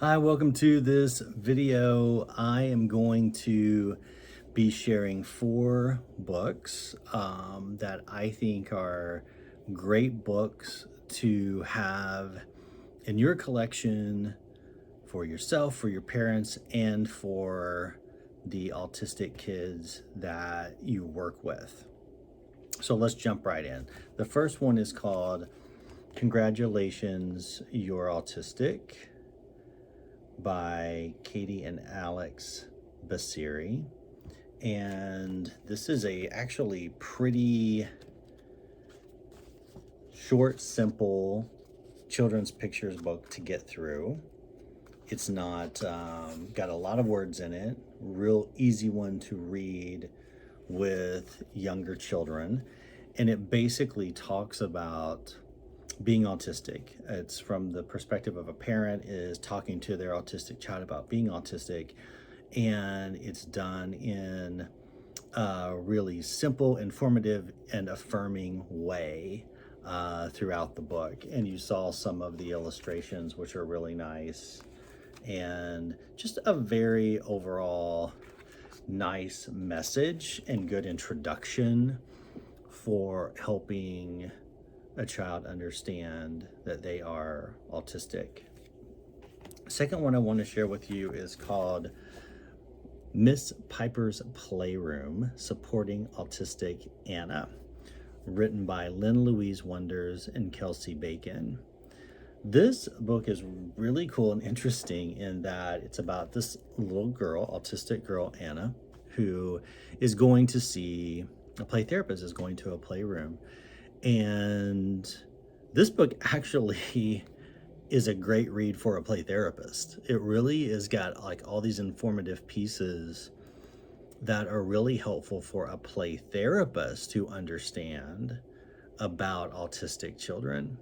Hi, welcome to this video. I am going to be sharing 4 books that I think are great books to have in your collection for yourself, for your parents, and for the autistic kids that you work with. So let's jump right in. The first one is called Congratulations, You're Autistic by Katie and Alex Basiri. And this is a actually pretty short, simple children's pictures book to get through. It's not got a lot of words in it, real easy one to read with younger children. And it basically talks about being autistic. It's from the perspective of a parent is talking to their autistic child about being autistic, and it's done in a really simple, informative, and affirming way throughout the book. And you saw some of the illustrations, which are really nice, and just a very overall nice message and good introduction for helping a child understand that they are autistic. Second one I want to share with you is called Miss Piper's Playroom, Supporting Autistic Anna, written by Lynn Louise Wonders and Kelsey Bacon. This book is really cool and interesting in that it's about this little girl, autistic girl, Anna, who is going to see a play therapist, is going to a playroom. And this book actually is a great read for a play therapist. It really has got like all these informative pieces that are really helpful for a play therapist to understand about autistic children.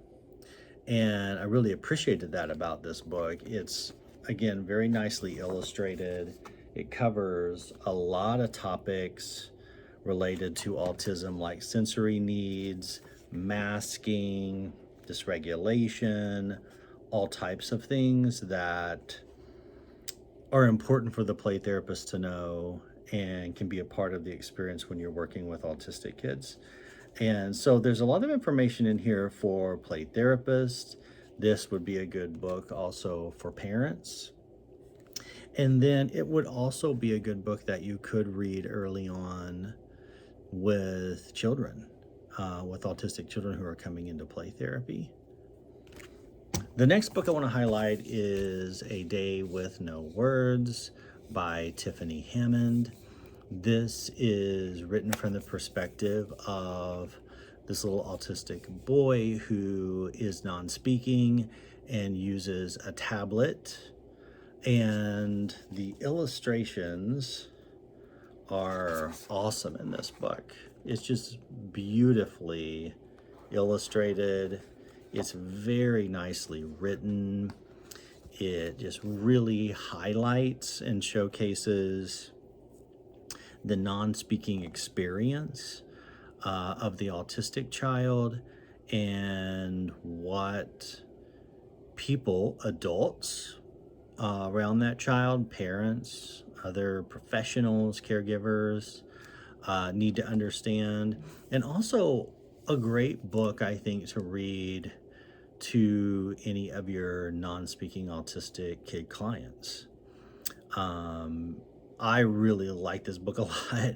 And I really appreciated that about this book. It's, again, very nicely illustrated. It covers a lot of topics related to autism, like sensory needs, masking, dysregulation, all types of things that are important for the play therapist to know and can be a part of the experience when you're working with autistic kids. And so there's a lot of information in here for play therapists. This would be a good book also for parents. And then it would also be a good book that you could read early on with children, with autistic children who are coming into play therapy. The next book I want to highlight is A Day with No Words by Tiffany Hammond. This is written from the perspective of this little autistic boy who is non-speaking and uses a tablet. And the illustrations are awesome in this book. It's just beautifully illustrated. It's very nicely written. It just really highlights and showcases the non-speaking experience of the autistic child and what people, adults around that child, parents, other professionals, caregivers, need to understand. And also a great book, I think, to read to any of your non-speaking autistic kid clients. I really like this book a lot.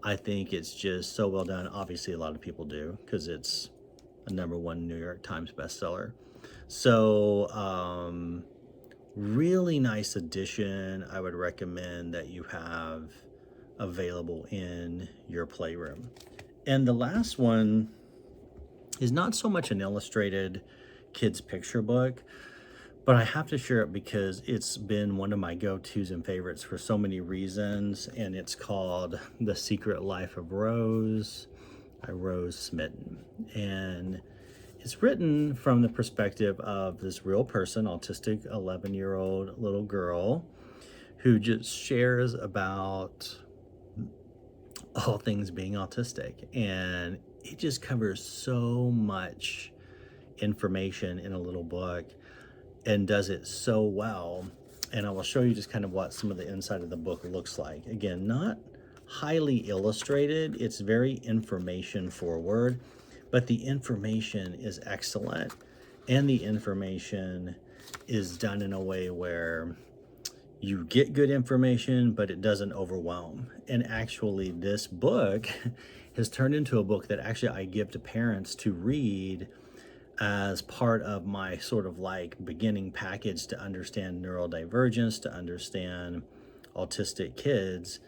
I think it's just so well done. Obviously, a lot of people do because it's a #1 New York Times bestseller. So, really nice edition. I would recommend that you have available in your playroom. And the last one is not so much an illustrated kids picture book, but I have to share it because it's been one of my go-tos and favorites for so many reasons. And it's called The Secret Life of Rose by Rose Smitten. And it's written from the perspective of this real person, autistic 11-year-old little girl who just shares about all things being autistic. And it just covers so much information in a little book and does it so well and I will show you just kind of what some of the inside of the book looks like. Again, not highly illustrated. It's very information forward, but the information is excellent, and the information is done in a way where you get good information, but it doesn't overwhelm. And actually, this book has turned into a book that actually I give to parents to read as part of my sort of like beginning package to understand neurodivergence, to understand autistic kids.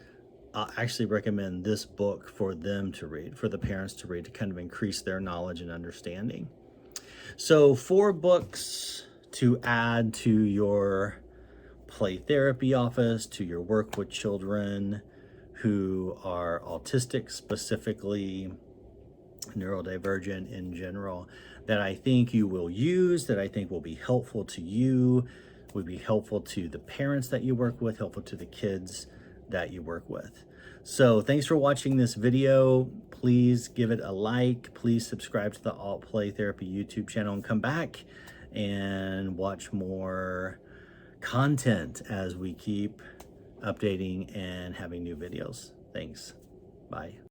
I actually recommend this book for them to read, for the parents to read, to kind of increase their knowledge and understanding. So 4 books to add to your play therapy office, to your work with children who are autistic, specifically neurodivergent in general, that I think you will use, that I think will be helpful to you, would be helpful to the parents that you work with, helpful to the kids that you work with. So thanks for watching this video. Please give it a like. Please subscribe to the AutPlay Therapy YouTube channel and come back and watch more content as we keep updating and having new videos. Thanks. Bye.